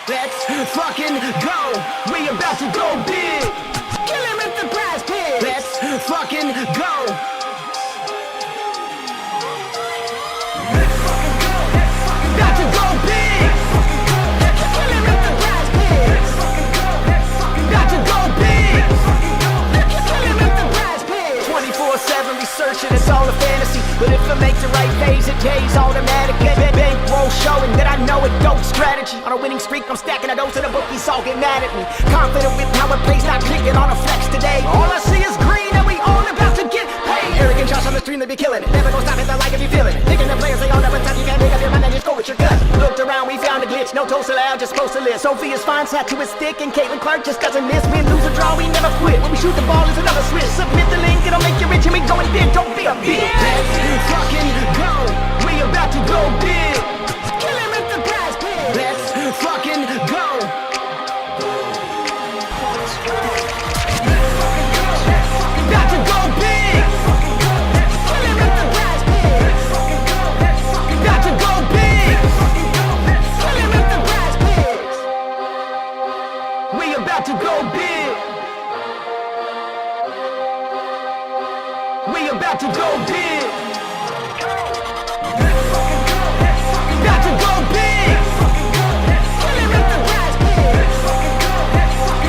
Let's fucking go. We about to go big. Kill him with the PrizePicks. Let's fucking go. About to go big. Kill him with the PrizePicks. About to go big. Kill him with the PrizePicks. 24/7 researching, it's all a fantasy. But if I make the right phase, it pays automatic. Bankroll showing that I know it, dope strategy. On a winning streak, I'm stacking a dose of the bookies, all get mad at me. Confident with how it plays, not clicking on a flex today. All I see is green and we all about to get paid. Arrogant Josh on the stream, they be killing it. Never gonna stop it, I like if you feel it. Picking the players, they all never touch. You can't make up your mind and just go with your gut. Looked around, we found a glitch. No toast allowed, just close to list. Sophia's fine, sat to his stick, and Caitlin Clark just doesn't miss. Win, lose, or draw, we never quit. When we shoot the ball, it's another switch. Submit the link, it'll make you rich, and we going big. Don't be a bitch. Let's fucking go. We about to go big. Kill him with the PrizePicks. Let's fucking go. About to go big. Kill him with the PrizePicks. About to go big. Kill him with the PrizePicks. We about to go big. We about to go big. About to go big. Kill him with the PrizePicks.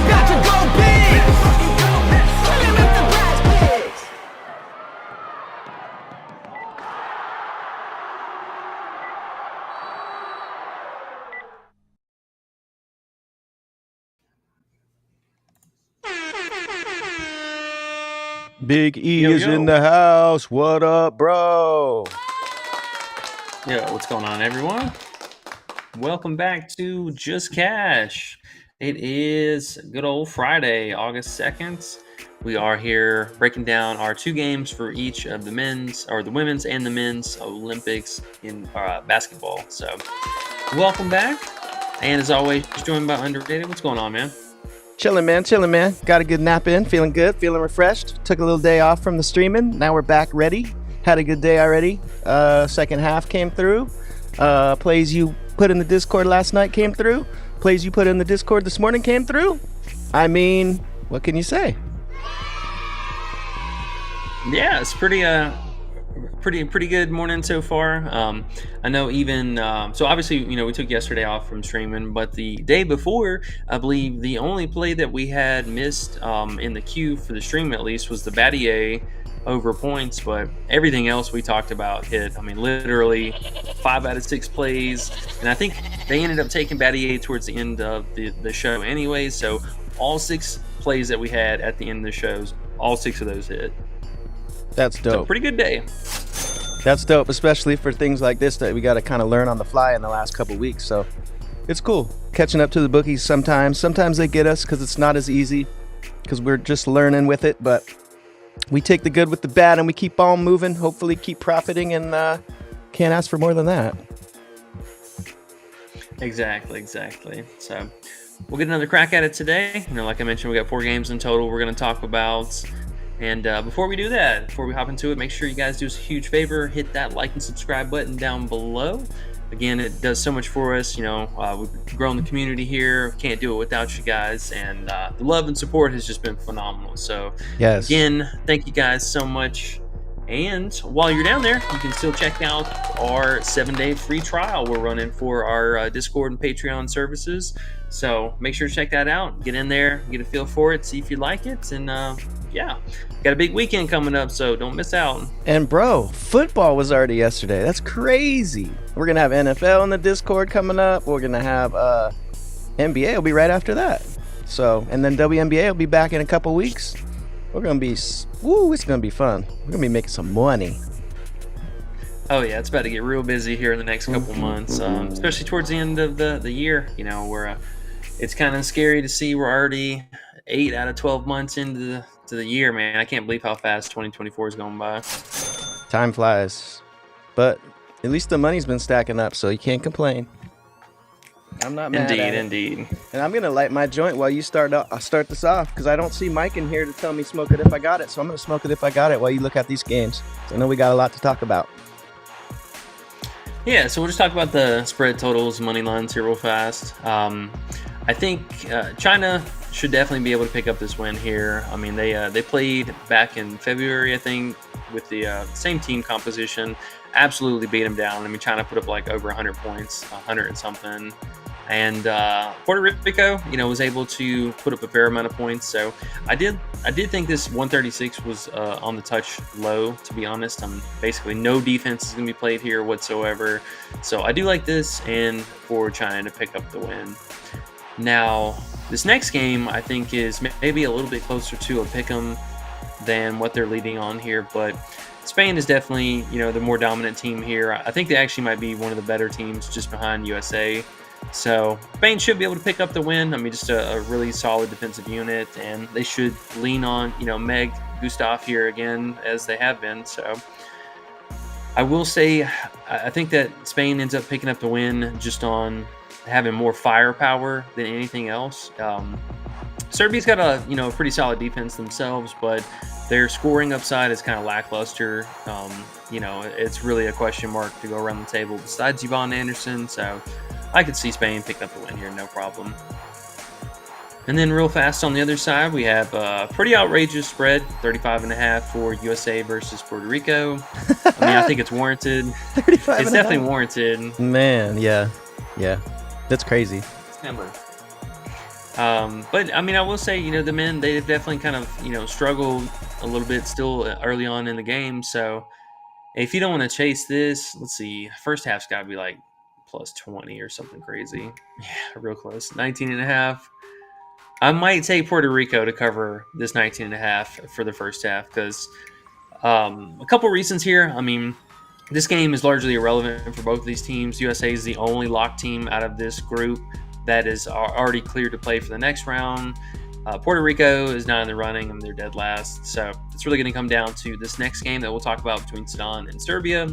About to go big. Kill him with the PrizePicks. Big E is in the house. What up, bro? Yo, what's going on, everyone? Welcome back to Just Cash. It is good old Friday, August 2nd. We are here breaking down our two games for each of the men's, or the women's and the men's Olympics in basketball. So, welcome back. And as always, joined by Underrated. What's going on, man? Chilling, man. Got a good nap in. Feeling good. Feeling refreshed. Took a little day off from the streaming. Now we're back ready. Had a good day already. Second half came through. Plays you put in the Discord last night came through. Plays you put in the Discord this morning came through. I mean, what can you say? Yeah, it's pretty good morning so far. I know even so obviously, we took yesterday off from streaming, but the day before, I believe the only play that we had missed in the queue for the stream at least was the Battier over points, but everything else we talked about hit. I mean, literally 5 out of 6 plays, and I think they ended up taking Battier towards the end of the show anyway, so all 6 plays that we had at the end of the shows, all 6 of those hit. That's dope. So, pretty good day. That's dope, especially for things like this that we got to kind of learn on the fly in the last couple weeks. So it's cool catching up to the bookies sometimes. Sometimes they get us because it's not as easy because we're just learning with it. But we take the good with the bad and we keep on moving. Hopefully keep profiting and can't ask for more than that. Exactly. So we'll get another crack at it today. Like I mentioned, we got 4 games in total we're going to talk about. And before we do that, before we hop into it, make sure you guys do us a huge favor. Hit that like and subscribe button down below. Again, it does so much for us. We've grown the community here. Can't do it without you guys. And the love and support has just been phenomenal. So, yes. Again, thank you guys so much. And while you're down there, you can still check out our 7-day free trial we're running for our Discord and Patreon services. So make sure to check that out. Get in there, get a feel for it, see if you like it. And yeah, got a big weekend coming up, so don't miss out. And bro, football was already yesterday. That's crazy. We're going to have NFL in the Discord coming up. We're going to have NBA will be right after that. So, and then WNBA will be back in a couple weeks. We're going to be, it's going to be fun. We're going to be making some money. Oh yeah, it's about to get real busy here in the next couple months, especially towards the end of the year. Where it's kind of scary to see we're already 8 out of 12 months into the year, man. I can't believe how fast 2024 is going by. Time flies, but at least the money's been stacking up, so you can't complain. I'm not mad at it. Indeed. And I'm gonna light my joint while you start this off because I don't see Mike in here to tell me smoke it if I got it. So I'm gonna smoke it if I got it while you look at these games. So I know we got a lot to talk about. Yeah, so we'll just talk about the spread totals, money lines here real fast. I think China should definitely be able to pick up this win here. I mean, they played back in February, I think, with the same team composition. Absolutely beat them down. I mean, China put up like over 100 points, 100 and something. And Puerto Rico, was able to put up a fair amount of points. So I did think this 136 was on the touch low, to be honest. Basically no defense is going to be played here whatsoever. So I do like this, and for China to pick up the win. Now, this next game I think is maybe a little bit closer to a pick'em than what they're leading on here, but Spain is definitely, the more dominant team here. I think they actually might be one of the better teams just behind USA. So Spain should be able to pick up the win. I mean, just a really solid defensive unit, and they should lean on, Meg, Gustav here again, as they have been. So I will say, I think that Spain ends up picking up the win just on having more firepower than anything else. Serbia's got a pretty solid defense themselves, but their scoring upside is kind of lackluster. It's really a question mark to go around the table besides Yvonne Anderson. So I could see Spain pick up the win here, no problem. And then real fast on the other side, we have a pretty outrageous spread, 35.5 for USA versus Puerto Rico. I think it's warranted. 35. It's definitely warranted. Man, yeah. That's crazy. But I will say, the men, they've definitely kind of, struggled a little bit still early on in the game. So if you don't want to chase this, let's see, first half's got to be like plus 20 or something crazy. Yeah, real close. 19.5. I might take Puerto Rico to cover this 19.5 for the first half because a couple reasons here. This game is largely irrelevant for both of these teams. USA is the only locked team out of this group that is already cleared to play for the next round. Puerto Rico is not in the running, and they're dead last. So it's really going to come down to this next game that we'll talk about between Sudan and Serbia.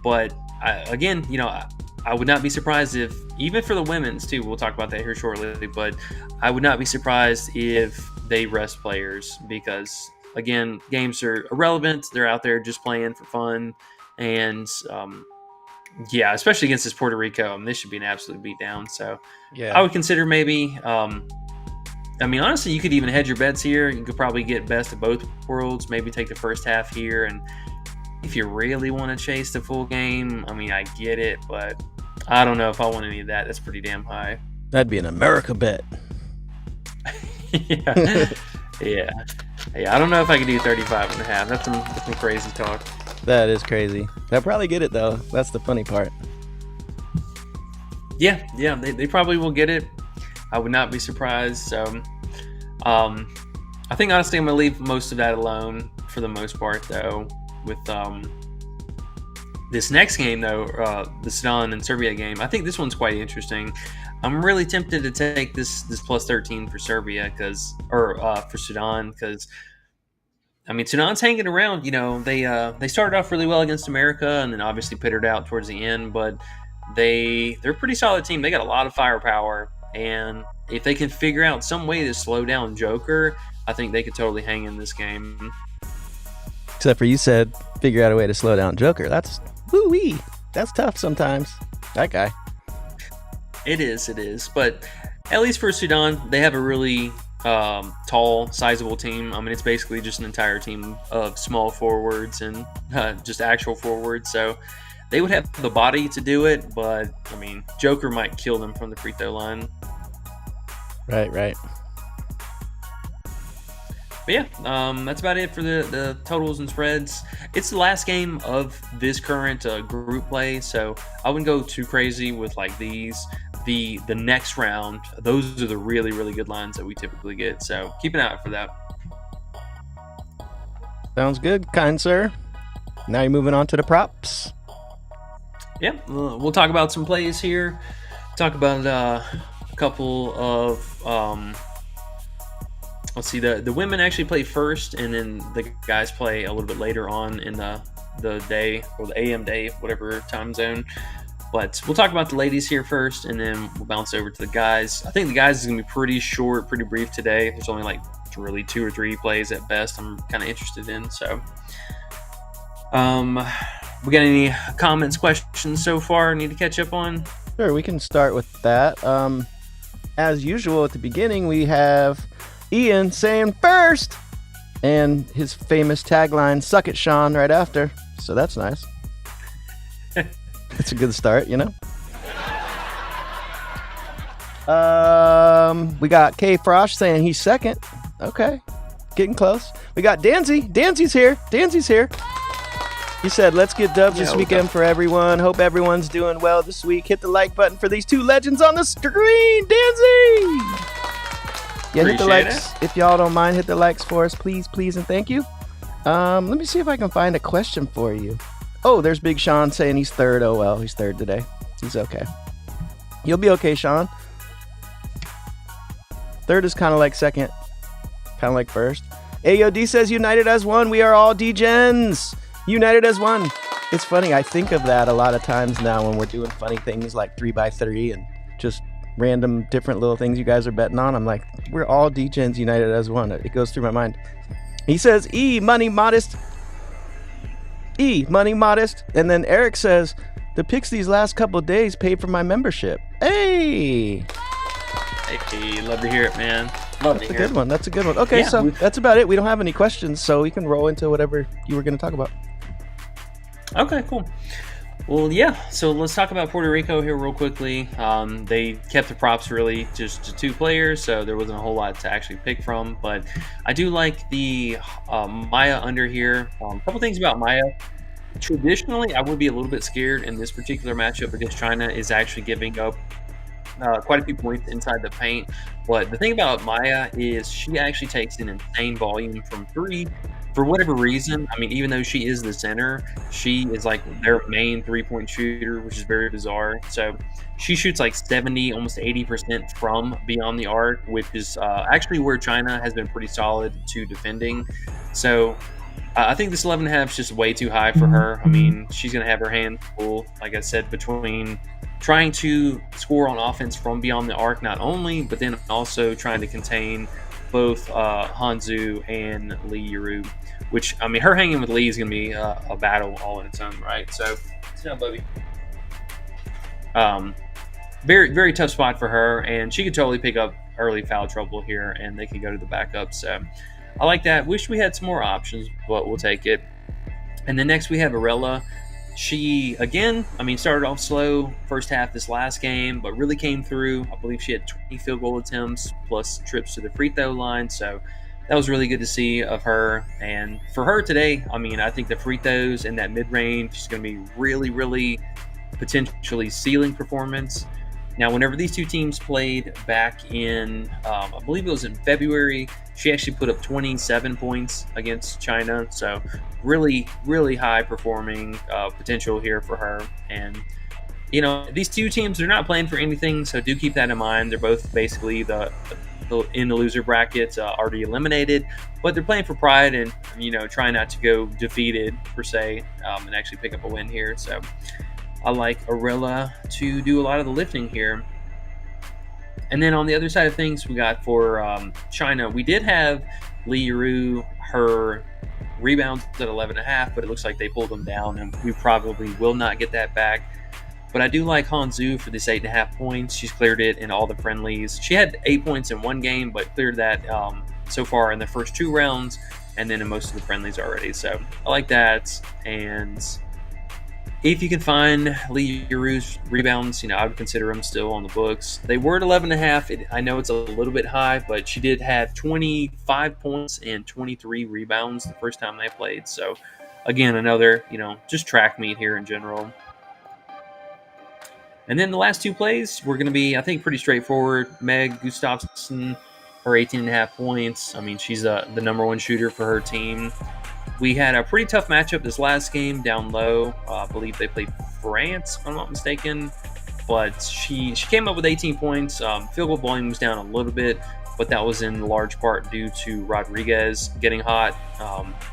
But I would not be surprised if, even for the women's too, we'll talk about that here shortly, but I would not be surprised if they rest players because, again, games are irrelevant. They're out there just playing for fun. And, especially against this Puerto Rico, this should be an absolute beatdown. So yeah, I would consider maybe, honestly, you could even hedge your bets here. You could probably get best of both worlds, maybe take the first half here. And if you really want to chase the full game, I get it, but I don't know if I want any of that. That's pretty damn high. that'd be an America bet. Yeah. I don't know if I could do 35.5. That's some crazy talk. That is crazy. They'll probably get it though. That's the funny part. Yeah, they probably will get it. I would not be surprised. So, I think honestly I'm gonna leave most of that alone for the most part, though. With this next game, though, the Sudan and Serbia game, I think this one's quite interesting. I'm really tempted to take this plus 13 for Serbia for Sudan because. Sudan's hanging around. They started off really well against America, and then obviously pittered out towards the end. But they're a pretty solid team. They got a lot of firepower, and if they can figure out some way to slow down Joker, I think they could totally hang in this game. Except for you said figure out a way to slow down Joker. That's woo-wee. That's tough sometimes. That guy. It is. But at least for Sudan, they have a really tall, sizable team. It's basically just an entire team of small forwards and just actual forwards. So they would have the body to do it, but Joker might kill them from the free throw line. Right. But yeah, that's about it for the totals and spreads. It's the last game of this current group play, so I wouldn't go too crazy with like these. The next round, those are the really, really good lines that we typically get. So keep an eye out for that. Sounds good, kind sir. Now you're moving on to the props. Yeah, we'll talk about some plays here. Talk about a couple of let's see, the women actually play first, and then the guys play a little bit later on in the day, or the AM day, whatever time zone. But we'll talk about the ladies here first, and then we'll bounce over to the guys. I think the guys is going to be pretty short, pretty brief today. There's only like really 2 or 3 plays at best I'm kind of interested in. So We got any comments, questions so far? Need to catch up on? Sure, we can start with that. As usual, at the beginning, we have Ian saying first, and his famous tagline, "Suck it, Sean," right after. So that's nice. It's a good start, you know? We got K Frosh saying he's second. Okay, getting close. We got Danzy. Danzy's here. He said, "Let's get dubs this weekend for everyone. Hope everyone's doing well this week. Hit the like button for these two legends on the screen, Danzy." Yeah, hit the likes. If y'all don't mind, hit the likes for us, please, and thank you. Let me see if I can find a question for you. Oh, there's Big Sean saying he's third. Oh, well, he's third today. He's okay. You'll be okay, Sean. Third is kind of like second, kind of like first. AOD says, "United as one. We are all D-Gens. United as one." It's funny. I think of that a lot of times now when we're doing funny things like 3x3 and just random different little things you guys are betting on. I'm like, we're all D-Gens united as one. It goes through my mind. He says, money modest. And then Eric says, "The picks these last couple of days paid for my membership." Hey, love to hear it, man. That's a good one. That's a good one. Okay, so that's about it. We don't have any questions, so we can roll into whatever you were going to talk about. Okay, cool. Well, yeah, so let's talk about Puerto Rico here real quickly. They kept the props really just to 2 players, so there wasn't a whole lot to actually pick from. But I do like the Maya under here. A couple things about Maya. Traditionally, I would be a little bit scared in this particular matchup because China is actually giving up quite a few points inside the paint. But the thing about Maya is she actually takes an insane volume from 3. For whatever reason, I mean, even though she is the center, she is like their main 3-point shooter, which is very bizarre. So she shoots like 70, almost 80% from beyond the arc, which is actually where China has been pretty solid to defending. So I think this 11.5 is just way too high for her. I mean, she's going to have her hands full, like I said, between trying to score on offense from beyond the arc not only, but then also trying to contain both Hanzu and Lee Yuru, which, I mean, her hanging with Lee is going to be a battle all in its own right. So, sit down, Bubby. Very, very tough spot for her, and she could totally pick up early foul trouble here, and they could go to the backup. So, I like that. Wish we had some more options, but we'll take it. And then next we have Arella. She, again, I mean, started off slow first half this last game, but really came through. I believe she had 20 field goal attempts plus trips to the free throw line. So that was really good to see of her. And for her today, I mean, I think the free throws and that mid-range is going to be really, really potentially ceiling performance. Now, whenever these two teams played back in, I believe it was in February, she actually put up 27 points against China. So really, really high performing potential here for her. And, you know, these two teams, they're not playing for anything. So do keep that in mind. They're both basically in the loser bracket, already eliminated. But they're playing for pride and, you know, trying not to go defeated, per se, and actually pick up a win here. So I like Arella to do a lot of the lifting here. And then on the other side of things, we got for China, we did have Lee Yuru, her rebounds at 11.5, but it looks like they pulled them down, and we probably will not get that back. But I do like Hanzu for this 8.5 points. She's cleared it in all the friendlies. She had 8 points in one game, but cleared that so far in the first 2 rounds, and then in most of the friendlies already. So I like that. And if you can find Lee Yuru's rebounds, you know, I would consider them still on the books. They were at 11.5. I know it's a little bit high, but she did have 25 points and 23 rebounds the first time they played. So, again, another, you know, just track meet here in general. And then the last 2 plays were going to be, I think, pretty straightforward. Meg Gustafsson, her 18.5 points. I mean, she's the number 1 shooter for her team. We had a pretty tough matchup this last game down low. I believe they played France, if I'm not mistaken. But she came up with 18 points. Field goal volume was down a little bit, but that was in large part due to Rodriguez getting hot.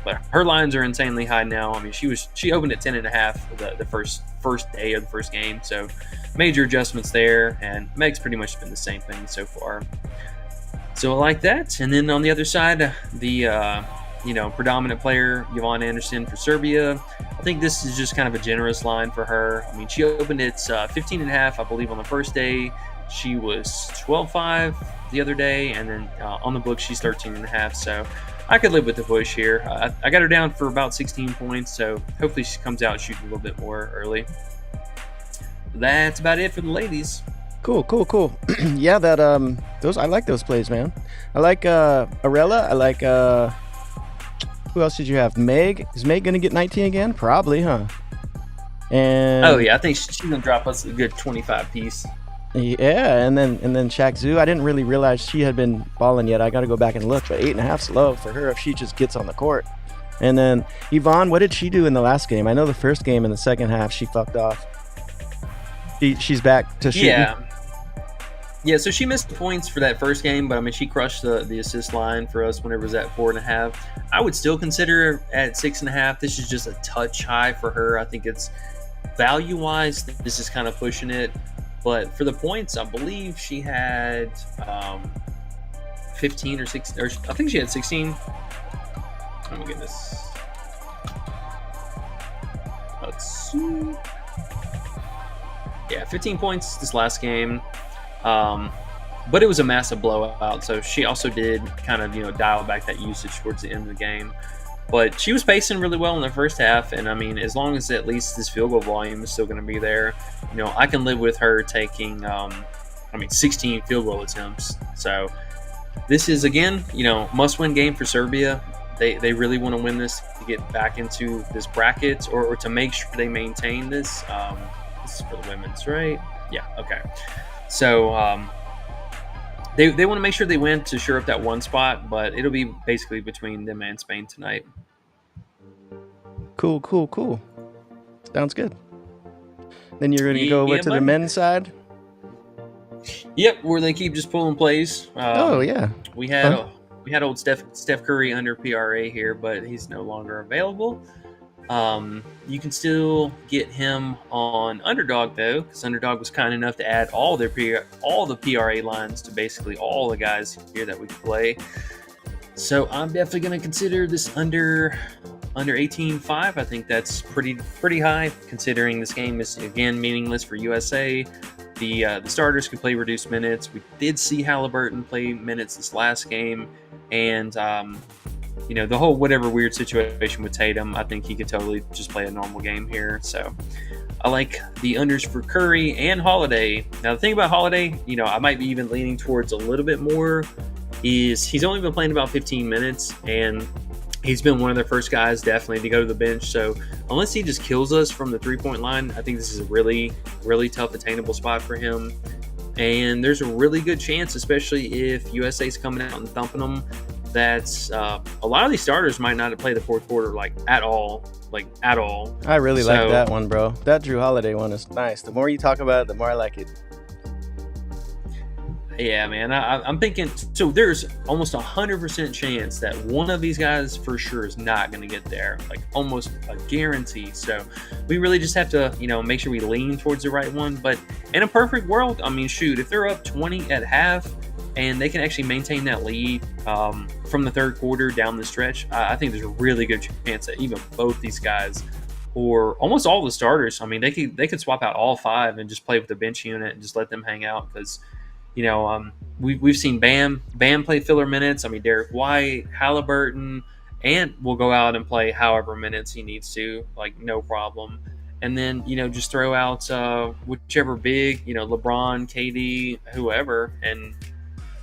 But her lines are insanely high now. I mean, she opened at 10.5 the first day of the first game. So major adjustments there, and Meg's pretty much been the same thing so far. So I like that. And then on the other side, the predominant player, Yvonne Anderson for Serbia. I think this is just kind of a generous line for her. I mean, she opened at 15.5, I believe, on the first day. She was 12.5 the other day, and then on the book she's 13.5. So I could live with the push here. I got her down for about 16 points, so hopefully she comes out shooting a little bit more early. That's about it for the ladies. Cool. Yeah, those I like those plays, man. I like Arella. I like who else did you have? Meg. Is Meg gonna get 19 again? Probably, huh? And oh yeah, I think she's gonna drop us a good 25 piece. Yeah, and then Shaq Zhu. I didn't really realize she had been balling yet. I got to go back and look, but 8.5's low for her if she just gets on the court. And then Yvonne, what did she do in the last game? I know the first game in the second half she fucked off. She's back to shooting. Yeah, so she missed the points for that first game, but I mean she crushed the assist line for us whenever it was at 4.5. I would still consider her at 6.5. This is just a touch high for her. I think it's value-wise, this is kind of pushing it. But for the points, I believe she had 15 or 16, or I think she had 16. Oh my goodness. Let's see. Yeah, 15 points this last game. But it was a massive blowout, so she also did kind of, dial back that usage towards the end of the game. But she was pacing really well in the first half, and I mean, as long as at least this field goal volume is still going to be there, I can live with her taking, 16 field goal attempts. So this is, again, must-win game for Serbia. They really want to win this to get back into this bracket or to make sure they maintain this. This is for the women's, right? Yeah, okay. So they want to make sure they win to shore up that one spot, but it'll be basically between them and Spain tonight. Cool. Sounds good. Then you're going to go over to the men's side? Yep, where they keep just pulling plays. Yeah. We had old Steph Curry under PRA here, but he's no longer available. You can still get him on Underdog though, because Underdog was kind enough to add all the PRA lines to basically all the guys here that we can play. So I'm definitely going to consider this under 18.5. I think that's pretty high, considering this game is again meaningless for USA. The starters could play reduced minutes. We did see Halliburton play minutes this last game, and the whole whatever weird situation with Tatum, I think he could totally just play a normal game here. So I like the unders for Curry and Holiday. Now, the thing about Holiday, I might be even leaning towards a little bit more, is he's only been playing about 15 minutes, and he's been one of the first guys definitely to go to the bench. So unless he just kills us from the three-point line, I think this is a really, really tough attainable spot for him. And there's a really good chance, especially if USA's coming out and thumping them, that a lot of these starters might not play the fourth quarter at all. I really like that one, bro. That Drew Holiday one is nice. The more you talk about it, the more I like it. Yeah, man. I'm thinking, so there's almost 100% chance that one of these guys for sure is not going to get there. Almost a guarantee. So we really just have to, make sure we lean towards the right one. But in a perfect world, if they're up 20 at half, and they can actually maintain that lead from the third quarter down the stretch, I think there's a really good chance that even both these guys, or almost all the starters, they could swap out all five and just play with the bench unit and just let them hang out. Because, we've seen Bam play filler minutes. Derek White, Halliburton, and will go out and play however minutes he needs to, no problem. And then, just throw out whichever big, LeBron, KD, whoever, and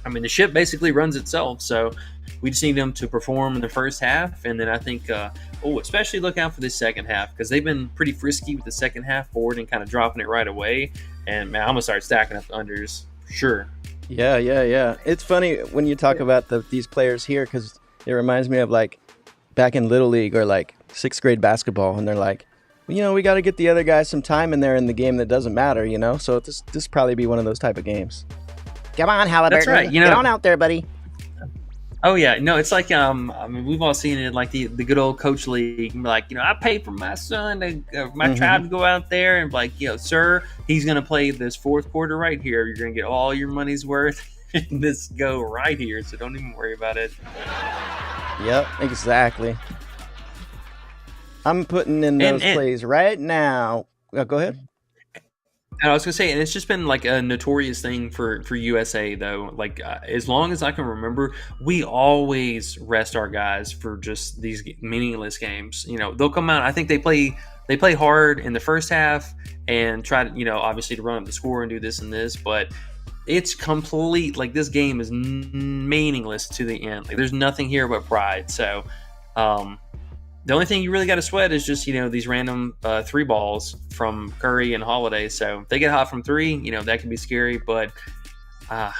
the ship basically runs itself. So we just need them to perform in the first half. And then I think, especially look out for this second half, because they've been pretty frisky with the second half forward and kind of dropping it right away. And, man, I'm going to start stacking up the unders. Sure. Yeah. It's funny when you talk about these players here, because it reminds me of, back in Little League or, sixth grade basketball. And they're like, we got to get the other guys some time in there in the game that doesn't matter, So this probably be one of those type of games. Come on, Halliburton. That's right. Get on out there, buddy. Oh, yeah. No, it's we've all seen it the good old coach league. I paid for my son, my child to go out there and sir, he's going to play this fourth quarter right here. You're going to get all your money's worth in this go right here. So don't even worry about it. Yep, exactly. I'm putting in And those plays right now. Go ahead. and I was gonna say, and it's just been like a notorious thing for USA though. Like as long as I can remember, we always rest our guys for just these meaningless games. You know, they'll come out. I think they play hard in the first half and try to, you know, obviously to run up the score and do this and this, but it's complete. Like this game is meaningless to the end. Like there's nothing here but pride. So. The only thing you really got to sweat is just, you know, these random three balls from Curry and Holiday. So if they get hot from three, you know, that can be scary. But I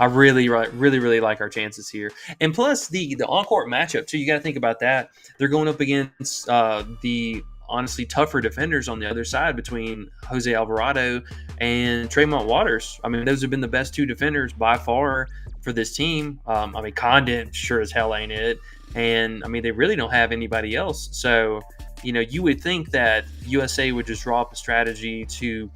really like our chances here. And plus the on-court matchup, too. You got to think about that. They're going up against the honestly tougher defenders on the other side between Jose Alvarado and Tremont Waters. I mean, those have been the best two defenders by far for this team. I mean, Condon sure as hell ain't it. And, I mean, they really don't have anybody else. So, you know, you would think that USA would just draw up a strategy to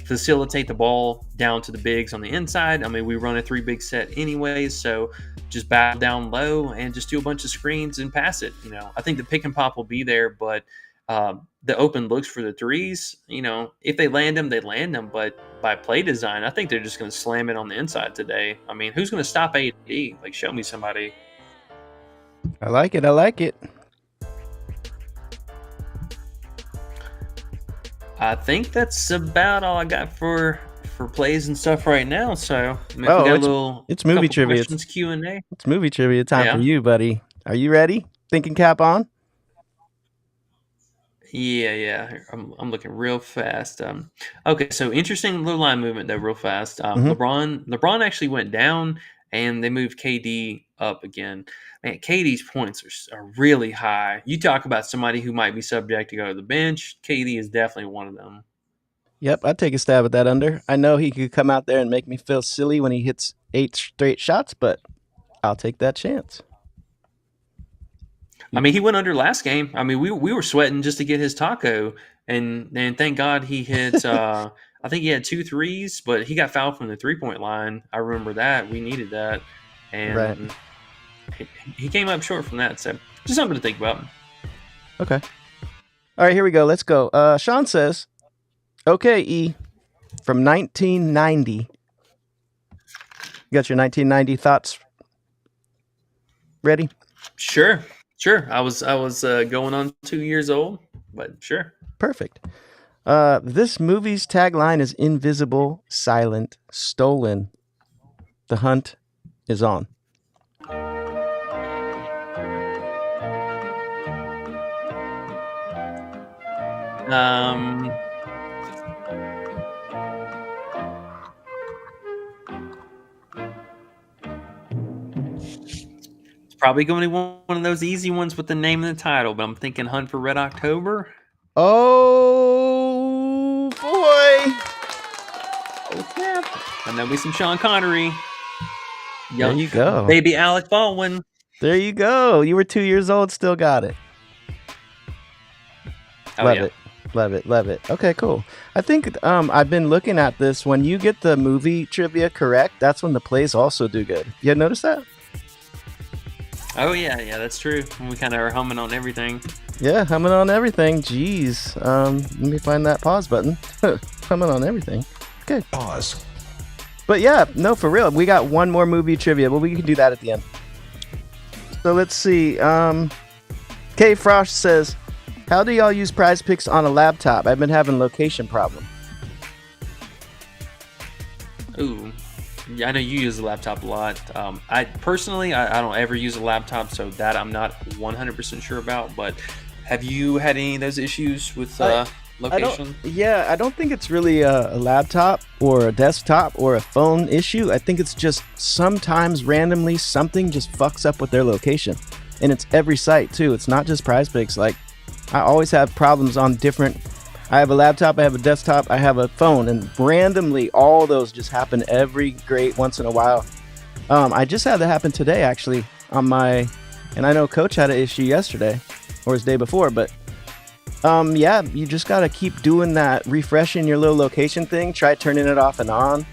facilitate the ball down to the bigs on the inside. I mean, we run a 3-big set anyways, so just battle down low and just do a bunch of screens and pass it. You know, I think the pick and pop will be there, but the open looks for the threes, you know, if they land them, they land them. But by play design, I think they're just going to slam it on the inside today. I mean, who's going to stop AD? Like, show me somebody. I like it. I like it. I think that's about all I got for plays and stuff right now. So we Oh, got it's movie trivia. questions, Q&A. It's movie trivia time Yeah. for you, buddy. Are you ready? Thinking cap on? Yeah. I'm looking real fast. Okay, so interesting little line movement though, real fast. LeBron actually went down, and they moved KD up again. Man, KD's points are really high. You talk about somebody who might be subject to go to the bench. KD is definitely one of them. Yep, I'd take a stab at that under. I know he could come out there and make me feel silly when he hits 8 straight shots, but I'll take that chance. I mean, he went under last game. I mean, we were sweating just to get his taco, and thank God he hit. I think he had 2 threes, but he got fouled from the 3-point line. I remember that. We needed that, and Right. he came up short from that. So just something to think about. Okay. All right, here we go. Let's go. Sean says, okay, E, from 1990. You got your 1990 thoughts ready? Sure. I was going on 2 years old, but sure. Perfect. This movie's tagline is invisible, silent, stolen. The hunt is on. It's probably going to be one of those easy ones with the name and the title, but I'm thinking Hunt for Red October. Oh, boy. Oh, snap. And there'll be some Sean Connery. There you go. Baby Alec Baldwin. There you go. You were 2 years old, still got it. Oh, Love yeah. it. Love it. Okay, cool. I think I've been looking at this. When you get the movie trivia correct, that's when the plays also do good. You notice that? Oh, yeah, that's true. We kind of are humming on everything. Yeah, humming on everything. Jeez. Let me find that pause button. Humming on everything. Okay. Pause. But yeah, no, for real. We got one more movie trivia, but we can do that at the end. So let's see. K Frost says, how do y'all use PrizePicks on a laptop? I've been having location problem. Ooh. Yeah, I know you use a laptop a lot. I personally, I don't ever use a laptop, so that I'm not 100% sure about. But have you had any of those issues with location? I don't think it's really a laptop or a desktop or a phone issue. I think it's just sometimes randomly something just fucks up with their location. And it's every site too. It's not just PrizePicks. Like, I always have problems on different. I have a laptop, I have a desktop, I have a phone, and randomly all those just happen every great once in a while. I just had that happen today actually on my, and I know Coach had an issue yesterday or his day before, but yeah, you just gotta keep doing that, refreshing your little location thing. Try turning it off and on.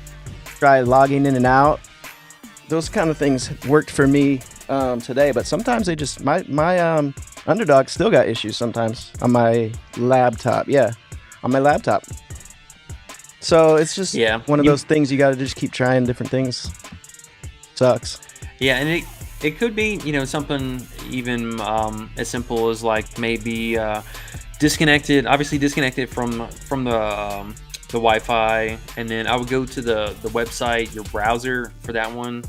Try logging in and out. Those kind of things worked for me today, but sometimes they just my Underdog still got issues sometimes on my laptop. Yeah, on my laptop. So it's just one of those things you got to just keep trying different things. Sucks. Yeah, and it could be, something even as simple as like maybe disconnected from the Wi-Fi, and then I would go to the website, your browser for that one,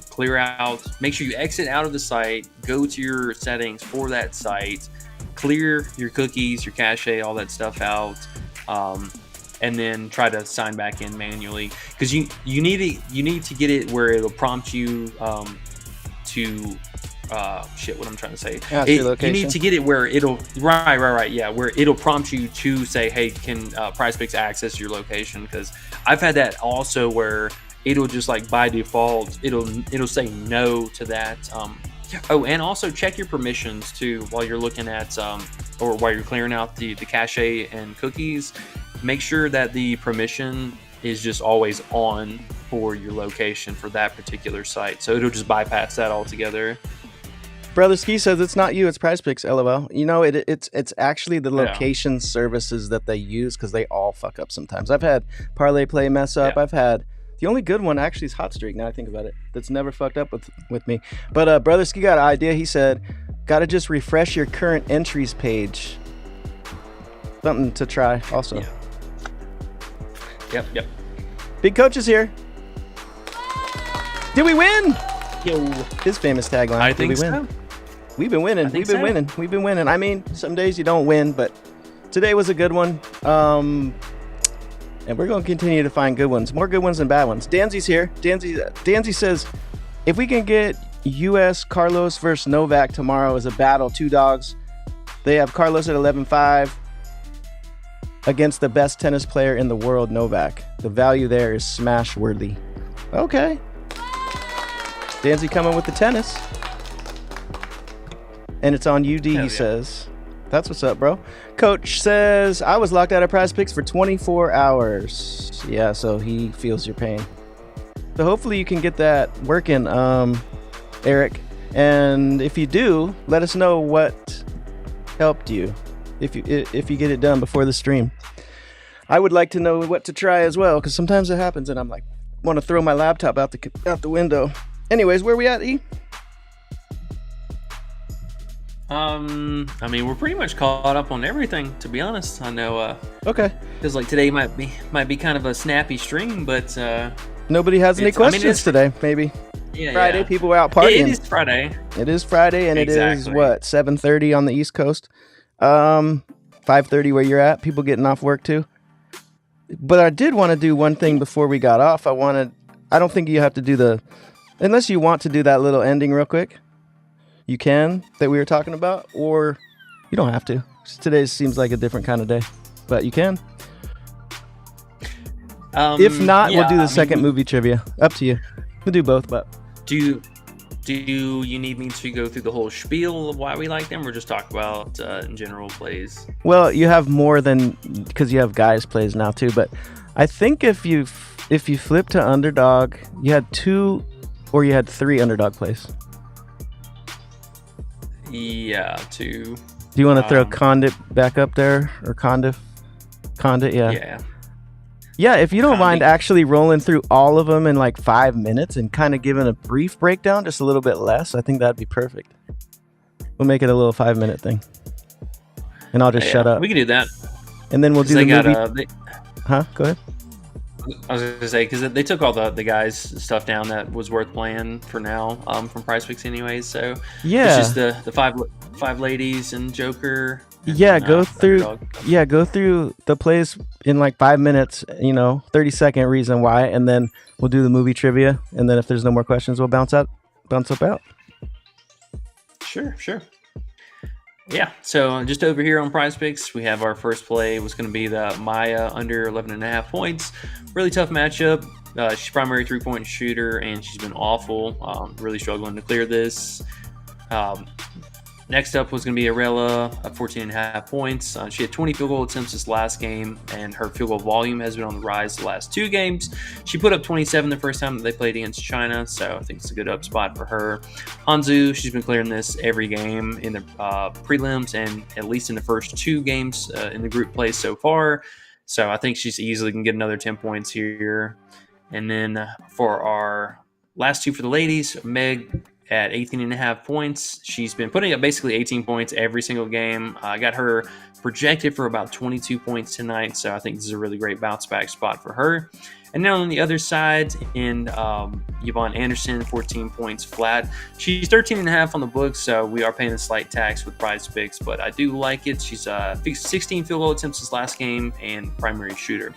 clear out, make sure you exit out of the site, go to your settings for that site, clear your cookies, your cache, all that stuff out, and then try to sign back in manually, because you need to get it where it'll prompt you to what I'm trying to say. You need to get it where it'll where it'll prompt you to say, hey, can PrizePicks access your location? Because I've had that also where it'll just like by default it'll say no to that. Oh, and also check your permissions too while you're looking at or while you're clearing out the cache and cookies. Make sure that the permission is just always on for your location for that particular site, so it'll just bypass that altogether. Brother Ski says it's not you, it's PrizePicks. LOL. It's actually the location services that they use, because they all fuck up sometimes. I've had Parlay Play mess up. I've had the only good one actually is Hot Streak. Now I think about it, that's never fucked up with me. But Brother Ski got an idea. He said, "Got to just refresh your current entries page." Something to try also. Yep. Big Coach is here. Did we win? Yo, his famous tagline. I think so. We've been winning. We've been winning. I mean, some days you don't win, but today was a good one. And we're going to continue to find good ones. More good ones than bad ones. Danzy's here. Danzy says, if we can get U.S. Carlos versus Novak tomorrow as a battle, 2 dogs. They have Carlos at 11.5 against the best tennis player in the world, Novak. The value there is smash worthy. Okay. Danzy coming with the tennis. And it's on UD, he says. That's what's up, bro. Coach says, I was locked out of PrizePicks for 24 hours. Yeah, so he feels your pain. So hopefully you can get that working, Eric. And if you do, let us know what helped you. If you get it done before the stream. I would like to know what to try as well, because sometimes it happens and I'm like, want to throw my laptop out the window. Anyways, where we at, E? I mean, we're pretty much caught up on everything, to be honest. I know. Okay. Feels like today might be kind of a snappy stream, but nobody has any questions today. Maybe. Yeah. Friday, people were out partying. It is Friday. It is Friday, and exactly. It is what, 7:30 on the East Coast. 5:30 where you're at. People getting off work too. But I did want to do one thing before we got off. I don't think you have to do unless you want to do that little ending real quick. You can, that we were talking about, or you don't have to. Today seems like a different kind of day, but you can. If not, we'll do the second movie trivia. Up to you. We'll do both, but do you need me to go through the whole spiel of why we like them, or just talk about in general plays? Well, you have more than, because you have guys plays now too, but I think if you flip to Underdog, you had 2 or you had 3 Underdog plays. Yeah, 2. Do you want to throw Condit back up there, or Condit? Yeah, if you don't mind actually rolling through all of them in like 5 minutes and kind of giving a brief breakdown, just a little bit less, I think that'd be perfect. We'll make it a little 5-minute thing. And I'll just shut up. We can do that. And then we'll do the movie. Go ahead. I was going to say, because they took all the guys' stuff down that was worth playing for now from PrizePicks anyways. So yeah, it's just the five ladies and Joker. Go through the plays in like 5 minutes, 30-second reason why, and then we'll do the movie trivia, and then if there's no more questions, we'll bounce up out. Sure. Yeah, so just over here on PrizePicks, we have our first play was going to be the Maya under 11.5 points. Really tough matchup. She's primary 3-point shooter, and she's been awful. Really struggling to clear this. Next up was going to be Arella at 14.5 points. She had 20 field goal attempts this last game, and her field goal volume has been on the rise the last 2 games. She put up 27 the first time that they played against China, so I think it's a good up spot for her. Hanzu, she's been clearing this every game in the prelims and at least in the first 2 games in the group play so far. So I think she's easily can get another 10 points here. And then for our last 2 for the ladies, Meg at 18.5 points. She's been putting up basically 18 points every single game. I got her projected for about 22 points tonight, so I think this is a really great bounce back spot for her. And now on the other side, in Yvonne Anderson, 14 points flat. She's 13.5 on the books, so we are paying a slight tax with PrizePicks, but I do like it. She's 16 field goal attempts this last game and primary shooter.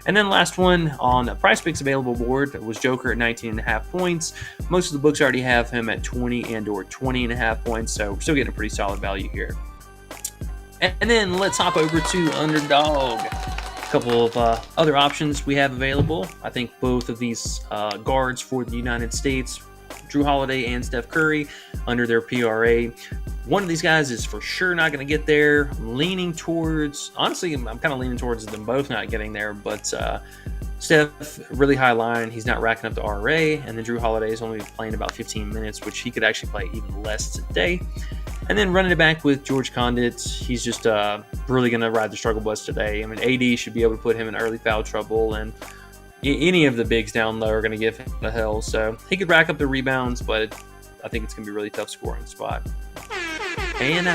And then last one on the PrizePicks available board was Joker at 19.5 points. Most of the books already have him at 20 and or 20.5 points, so we're still getting a pretty solid value here. And then let's hop over to Underdog. A couple of other options we have available. I think both of these guards for the United States, Drew Holiday and Steph Curry, under their PRA. One of these guys is for sure not going to get there. I'm leaning towards, honestly, I'm kind of leaning towards them both not getting there, but Steph, really high line. He's not racking up the RA, and then Drew Holiday is only playing about 15 minutes, which he could actually play even less today. And then running it back with George Condit, he's just really going to ride the struggle bus today. I mean, AD should be able to put him in early foul trouble, and any of the bigs down low are going to give him the hell. So he could rack up the rebounds, but I think it's going to be a really tough scoring spot. And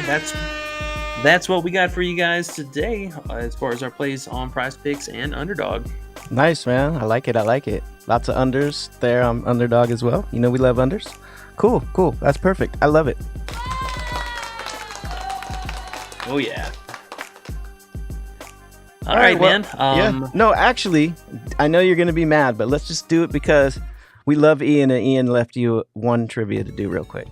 that's what we got for you guys today as far as our plays on PrizePicks and Underdog. Nice, man. I like it. Lots of unders there on Underdog as well. You know we love unders. Cool. That's perfect. I love it. Oh, yeah. All right, well, man. Yeah. No, actually, I know you're going to be mad, but let's just do it because we love Ian, and Ian left you one trivia to do real quick.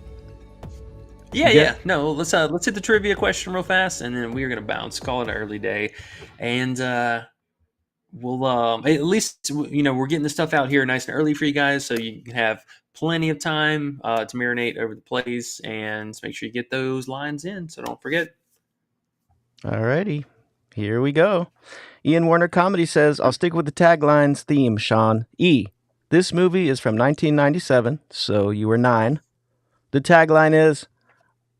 Yeah. No, let's hit the trivia question real fast, and then we are gonna bounce. Call it an early day, and we'll at least we're getting the stuff out here nice and early for you guys, so you can have plenty of time to marinate over the plays and make sure you get those lines in. So don't forget. Alrighty, here we go. Ian Warner Comedy says, "I'll stick with the taglines theme, Sean. E. This movie is from 1997, so you were 9. The tagline is,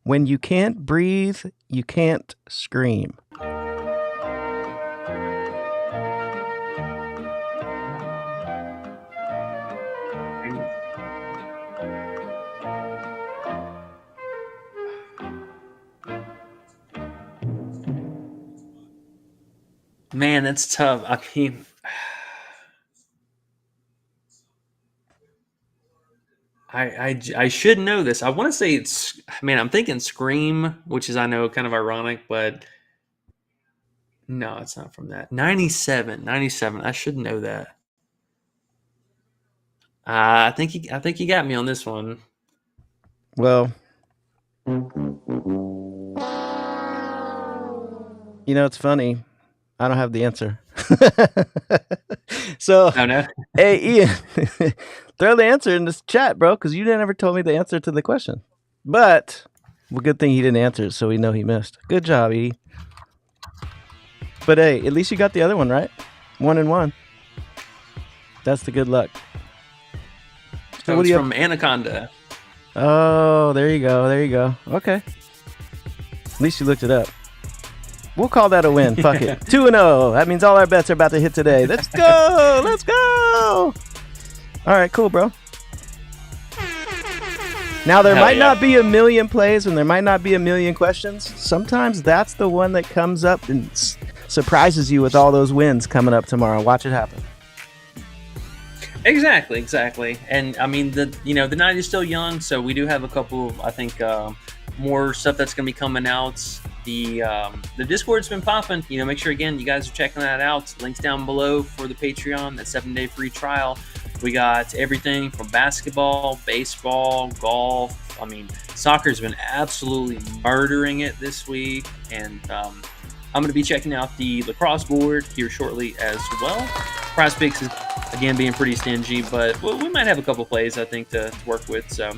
'When you can't breathe, you can't scream.'" Man, that's tough. I mean, I should know this. I want to say I'm thinking Scream, which is, I know, kind of ironic, but no, it's not from that. 97. I should know that. I think you got me on this one. Well, it's funny. I don't have the answer. So, Oh, no? hey, Ian, throw the answer in this chat, bro, because you never told me the answer to the question. But, good thing he didn't answer it, so we know he missed. Good job, E. But, hey, at least you got the other one, right? 1 and 1. That's the good luck. So it's from Anaconda. Oh, there you go. Okay. At least you looked it up. We'll call that a win. Fuck it. 2-0. That means all our bets are about to hit today. Let's go. All right, cool, bro. Now, there might not be a million plays and there might not be a million questions. Sometimes that's the one that comes up and surprises you with all those wins coming up tomorrow. Watch it happen. Exactly. And I mean, the night is still young, so we do have a couple of, I think, more stuff that's going to be coming out. The Discord's been popping. Make sure, again, you guys are checking that out. Links down below for the Patreon, that 7-day free trial. We got everything from basketball, baseball, golf. I mean, soccer's been absolutely murdering it this week. And I'm going to be checking out the lacrosse board here shortly as well. PrizePicks is, again, being pretty stingy, but we might have a couple plays, I think, to work with. So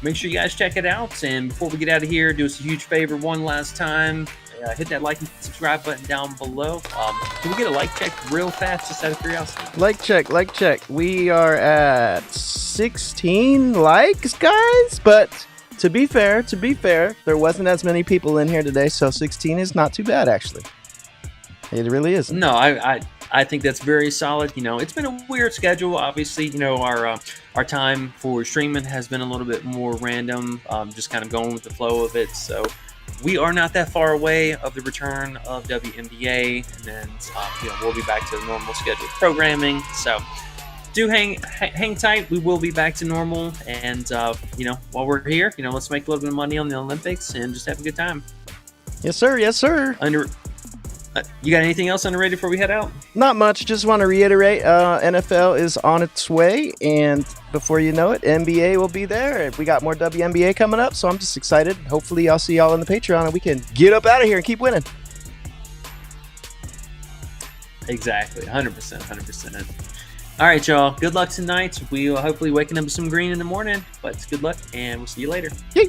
make sure you guys check it out. And before we get out of here, do us a huge favor one last time. Hit that like and subscribe button down below. Can we get a like check real fast, just out of curiosity? Like check. We are at 16 likes, guys. But to be fair, there wasn't as many people in here today, so 16 is not too bad, actually. It really isn't. No, I think that's very solid. It's been a weird schedule. Obviously, our time for streaming has been a little bit more random, just kind of going with the flow of it. So we are not that far away of the return of WNBA, and then we'll be back to the normal scheduled programming. So do hang tight. We will be back to normal, and while we're here, let's make a little bit of money on the Olympics and just have a good time. Yes, sir. You got anything else underrated before we head out? Not much. Just want to reiterate, NFL is on its way, and before you know it, NBA will be there. We got more WNBA coming up, so I'm just excited. Hopefully, I'll see y'all on the Patreon, and we can get up out of here and keep winning. Exactly, 100%. All right, y'all. Good luck tonight. We will hopefully waking up with some green in the morning, but good luck, and we'll see you later. Yay.